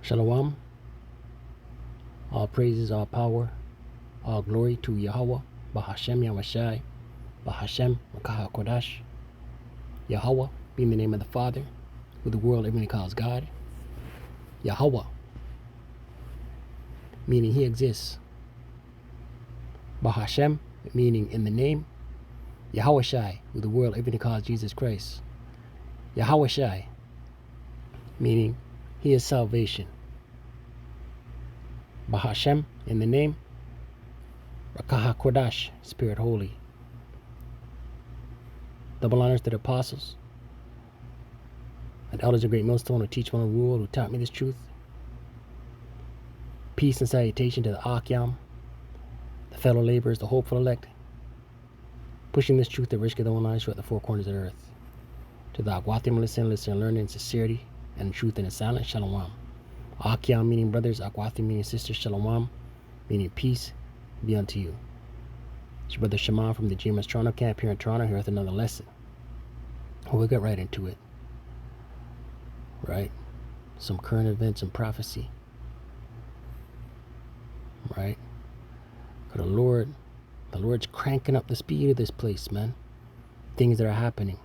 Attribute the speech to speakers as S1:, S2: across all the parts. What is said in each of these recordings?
S1: Shalom. All praises, all power, all glory to Yahweh, Bahashem Yahweh Bahashem Makaha Kodash. Yahweh being the name of the Father, who the world everybody calls God. Yahweh, meaning He exists. Bahashem, meaning in the name. Yahweh Shai, who the world everybody calls Jesus Christ. Yahweh Shai, meaning He is salvation. Bahashem, in the name. Rakaha Kodash, Spirit Holy. Double honors to the apostles and elders of Great Millstone who teach one rule, who taught me this truth. Peace and salutation to the Akyam, the fellow laborers, the hopeful elect, pushing this truth to risk their own lives throughout the four corners of the earth. To the Agwatim, listen, learn in sincerity and truth in the silence, Shalom. Akyam meaning brothers, Agwatim meaning sisters, Shalom meaning peace be unto you. It's your brother Shema from the GMS Toronto camp here in Toronto, here with another lesson. We'll get right into it. Right? Some current events and prophecy. Right? Because the Lord's cranking up the speed of this place, man. Things that are happening,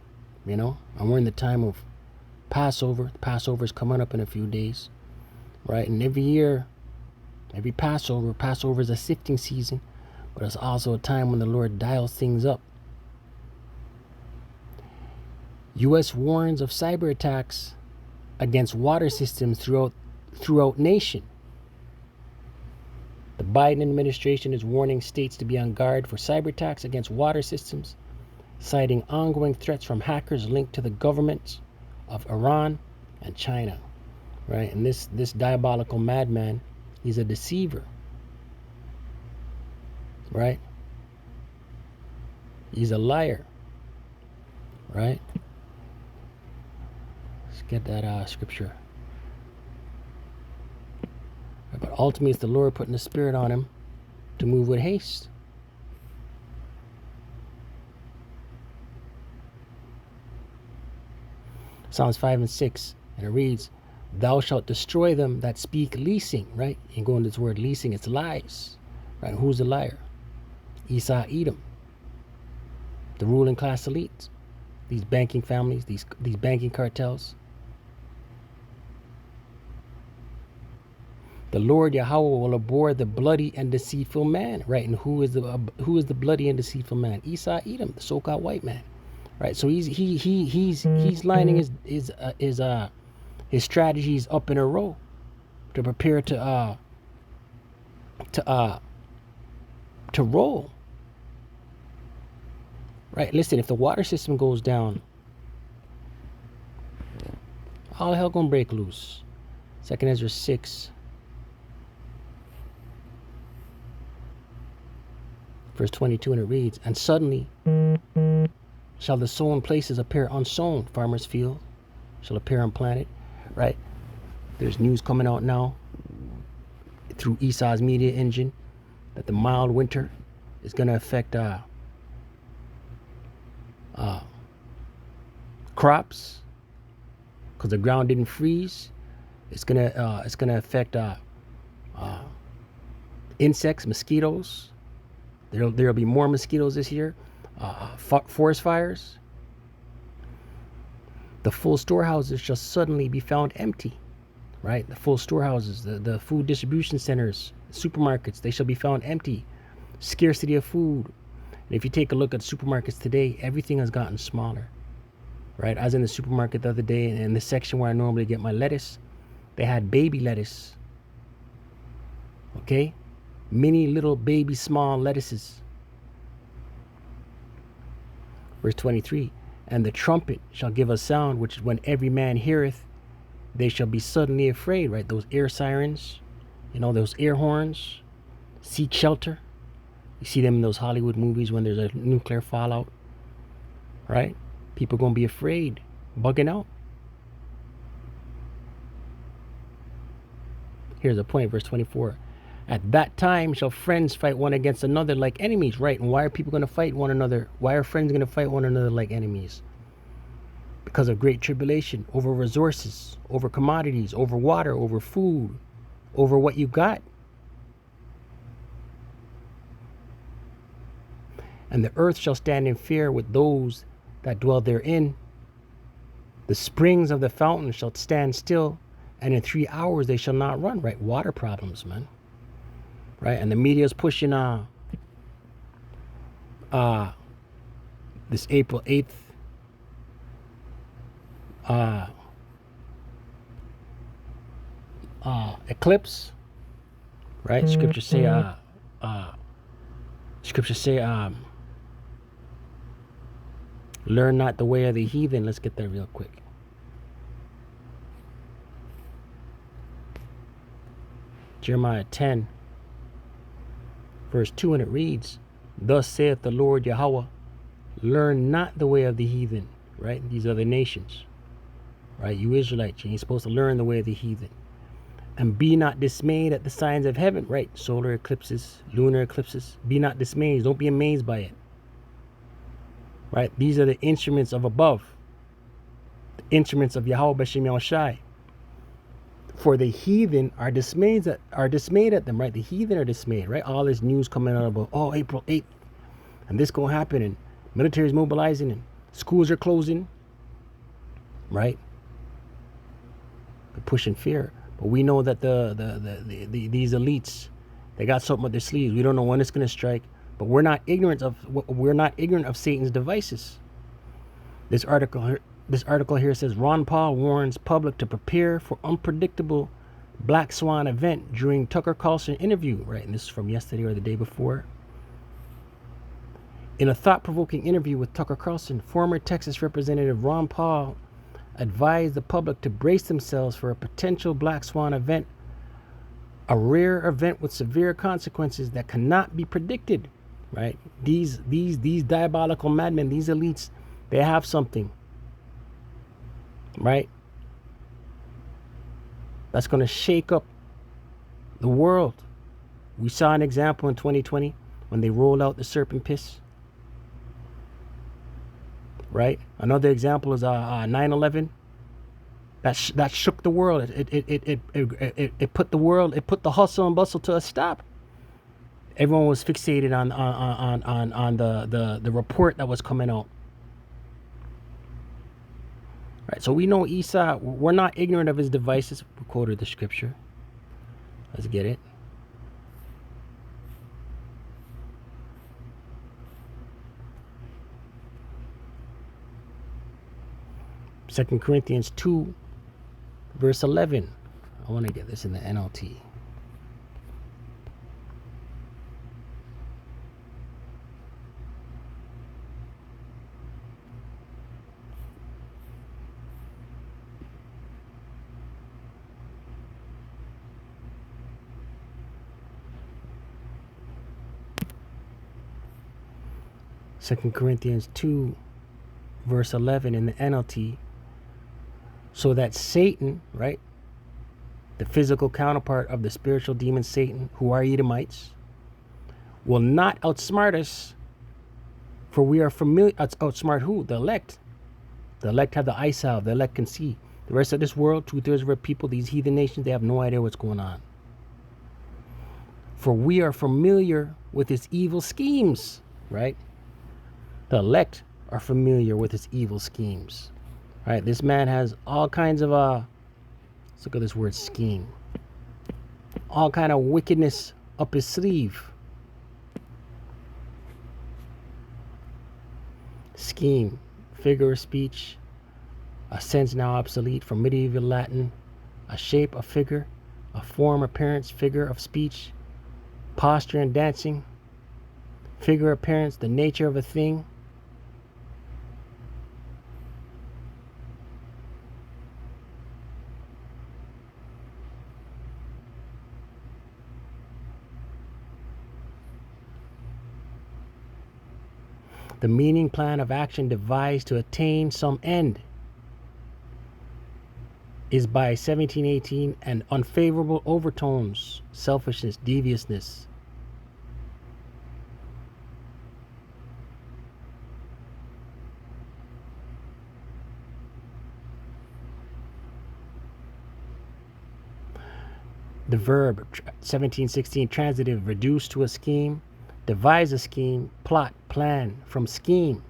S1: you know? And we're in the time of Passover. The Passover is coming up in a few days, right? And every year, every Passover is a sifting season, but it's also a time when the Lord dials things up. U.S. warns of cyber attacks against water systems throughout nation. The Biden administration is warning states to be on guard for cyber attacks against water systems, citing ongoing threats from hackers linked to the governments of Iran and China. Right? And this diabolical madman, he's a deceiver. Right? He's a liar. Right? Let's get that scripture. But ultimately, it's the Lord putting the Spirit on him to move with haste. Psalms 5 and 6, and it reads, "Thou shalt destroy them that speak leasing," right? You go into this word leasing, it's lies, right? And who's the liar? Esau, Edom, the ruling class elites, these banking families, these banking cartels. The Lord Yahweh will abhor the bloody and deceitful man, right? And who is the bloody and deceitful man? Esau, Edom, the so-called white man, right? So he's lining his strategies up in a row to prepare to roll. Right? Listen, if the water system goes down, all hell gonna break loose. 2 Ezra 6. Verse 22, and it reads, "And suddenly shall the sown places appear unsown, farmer's field shall appear unplanted." Right? There's news coming out now through Esau's media engine that the mild winter is going to affect crops because the ground didn't freeze. It's gonna affect insects, mosquitoes. There'll be more mosquitoes this year. Forest fires. The full storehouses shall suddenly be found empty. Right? The full storehouses, the food distribution centers, supermarkets, they shall be found empty. Scarcity of food. And if you take a look at supermarkets today, everything has gotten smaller. Right? I was in the supermarket the other day, and in the section where I normally get my lettuce, they had baby lettuce. Okay? Mini little baby small lettuces. Verse 23, "And the trumpet shall give a sound, which when every man heareth, they shall be suddenly afraid." Right? Those air sirens, those air horns, seek shelter. You see them in those Hollywood movies when there's a nuclear fallout. Right? People going to be afraid, bugging out. Here's a point, verse 24. "At that time shall friends fight one against another like enemies." Right? And why are people going to fight one another? Why are friends going to fight one another like enemies? because of great tribulation, over resources, over commodities, over water, over food, over what you got. And the earth shall stand in fear with those that dwell therein. The springs of the fountain shall stand still, and in 3 hours they shall not run. Right? Water problems, man. Right? And the media is pushing this April 8th eclipse. Right? Scriptures say learn not the way of the heathen. Let's get there real quick. Jeremiah 10 verse 2, and it reads, thus saith the Lord Yahweh, learn not the way of the heathen. Right? These are the nations. Right? You Israelites, you ain't supposed to learn the way of the heathen. And be not dismayed at the signs of heaven. Right? Solar eclipses, lunar eclipses. Be not dismayed. Don't be amazed by it. Right? These are the instruments of above. The instruments of Yahweh B'Shem Yahushai. For the heathen are dismayed at them. Right? The heathen are dismayed. Right? All this news coming out about, oh, April 8th. And this gonna happen. And military is mobilizing. And schools are closing. Right? They're pushing fear. But we know that these elites, they got something up their sleeves. We don't know when it's going to strike, but we're not ignorant of Satan's devices. This article here says Ron Paul warns public to prepare for unpredictable black swan event during Tucker Carlson interview. Right, and this is from yesterday or the day before. In a thought-provoking interview with Tucker Carlson, former Texas Representative Ron Paul advised the public to brace themselves for a potential black swan event, a rare event with severe consequences that cannot be predicted. Right? These diabolical madmen, these elites, they have something. Right? That's going to shake up the world. We saw an example in 2020 when they rolled out the serpent piss. Right? Another example is 9/11. That shook the world. It put the hustle and bustle to a stop. Everyone was fixated on the report that was coming out. Right? So we know Esau, we're not ignorant of his devices. We quoted the scripture. Let's get it. Second Corinthians 2, verse 11. I want to get this in the NLT. Second Corinthians 2, verse 11 in the NLT. So that Satan, right, the physical counterpart of the spiritual demon Satan, who are Edomites, will not outsmart us, for we are familiar. Outsmart who? The elect. The elect have the eye salve. The elect can see. The rest of this world, 2/3 of our people, these heathen nations, they have no idea what's going on. For we are familiar with his evil schemes, right? The elect are familiar with his evil schemes. Right, this man has all kinds of let's look at this word scheme. All kind of wickedness up his sleeve. Scheme, figure of speech, a sense now obsolete from medieval Latin, a shape, a figure, a form, appearance, figure of speech, posture and dancing, figure, appearance, the nature of a thing. The meaning, plan of action devised to attain some end is by 1718 and unfavorable overtones, selfishness, deviousness. The verb, 1716, transitive, reduced to a scheme, devise a scheme, plot, plan, from scheme.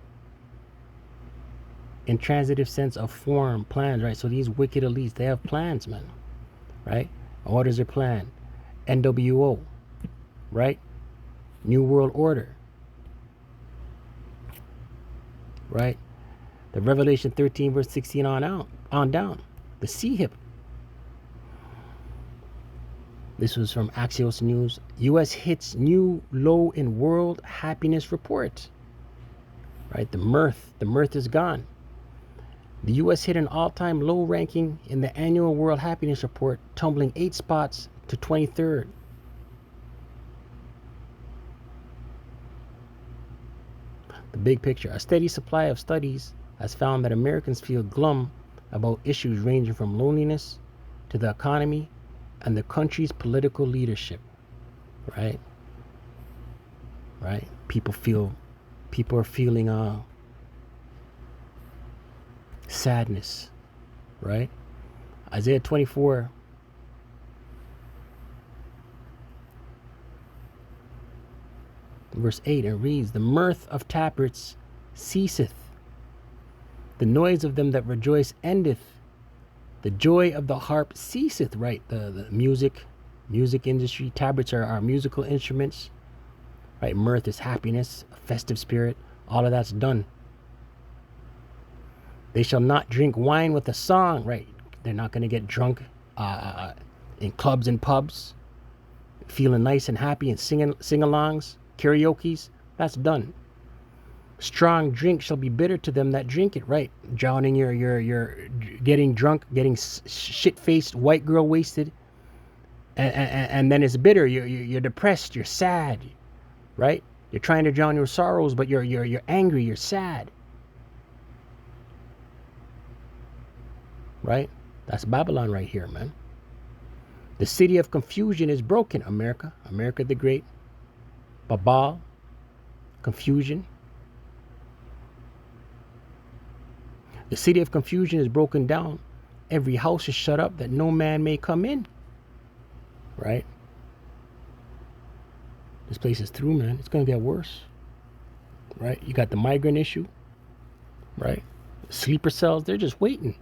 S1: Intransitive sense of form, plans, right? So these wicked elites, they have plans, man, right? What is their plan? NWO, right? New World Order, right? The Revelation 13 verse 16 on down. The C-hip. This was from Axios News. U.S. hits new low in world happiness report. Right? The mirth is gone. The U.S. hit an all-time low ranking in the annual World Happiness Report, tumbling 8 spots to 23rd. The big picture. A steady supply of studies has found that Americans feel glum about issues ranging from loneliness to the economy and the country's political leadership. Right? Right? People are feeling sadness, right? Isaiah 24 verse 8, it reads, the mirth of tabrets ceaseth, the noise of them that rejoice endeth, the joy of the harp ceaseth, right? The music industry. Tabrets are musical instruments, right? Mirth is happiness, a festive spirit. All of that's done. They shall not drink wine with a song, right? They're not going to get drunk in clubs and pubs, feeling nice and happy and sing-alongs, karaoke's. That's done. Strong drink shall be bitter to them that drink it, right? Drowning your getting drunk, getting shit-faced, white girl wasted, and then it's bitter. You're depressed, you're sad, right? You're trying to drown your sorrows, but you're angry, you're sad. Right? That's Babylon right here, man. The city of confusion is broken, America. America the Great. Babel. Confusion. The city of confusion is broken down. Every house is shut up that no man may come in. Right? This place is through, man. It's going to get worse. Right? You got the migrant issue. Right? Sleeper cells, they're just waiting.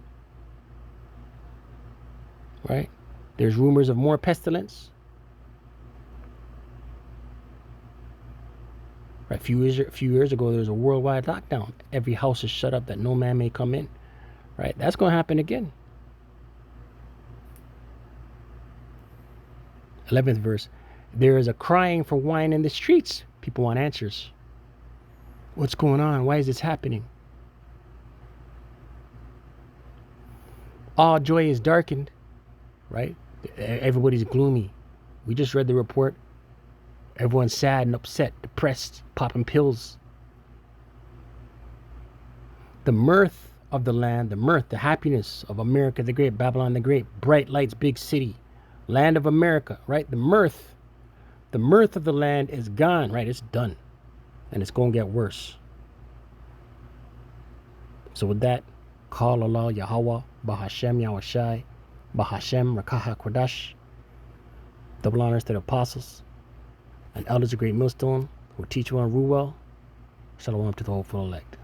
S1: Right? There's rumors of more pestilence. Right? A few years ago, there was a worldwide lockdown. Every house is shut up that no man may come in. Right? That's going to happen again. 11th verse. There is a crying for wine in the streets. People want answers. What's going on? Why is this happening? All joy is darkened. Right? Everybody's gloomy. We just read the report. Everyone's sad and upset, depressed, popping pills. The mirth of the land, the happiness of America the Great, Babylon the Great, bright lights, big city, land of America, right? The mirth of the land is gone, right? It's done. And it's going to get worse. So with that, call Allah Yahweh, Bahashem Yahushai, Bahashem Rakaha Kodash. Double honors to the apostles and elders of Great Millstone who teach you on Ruwell. Shalom to the hopeful elect.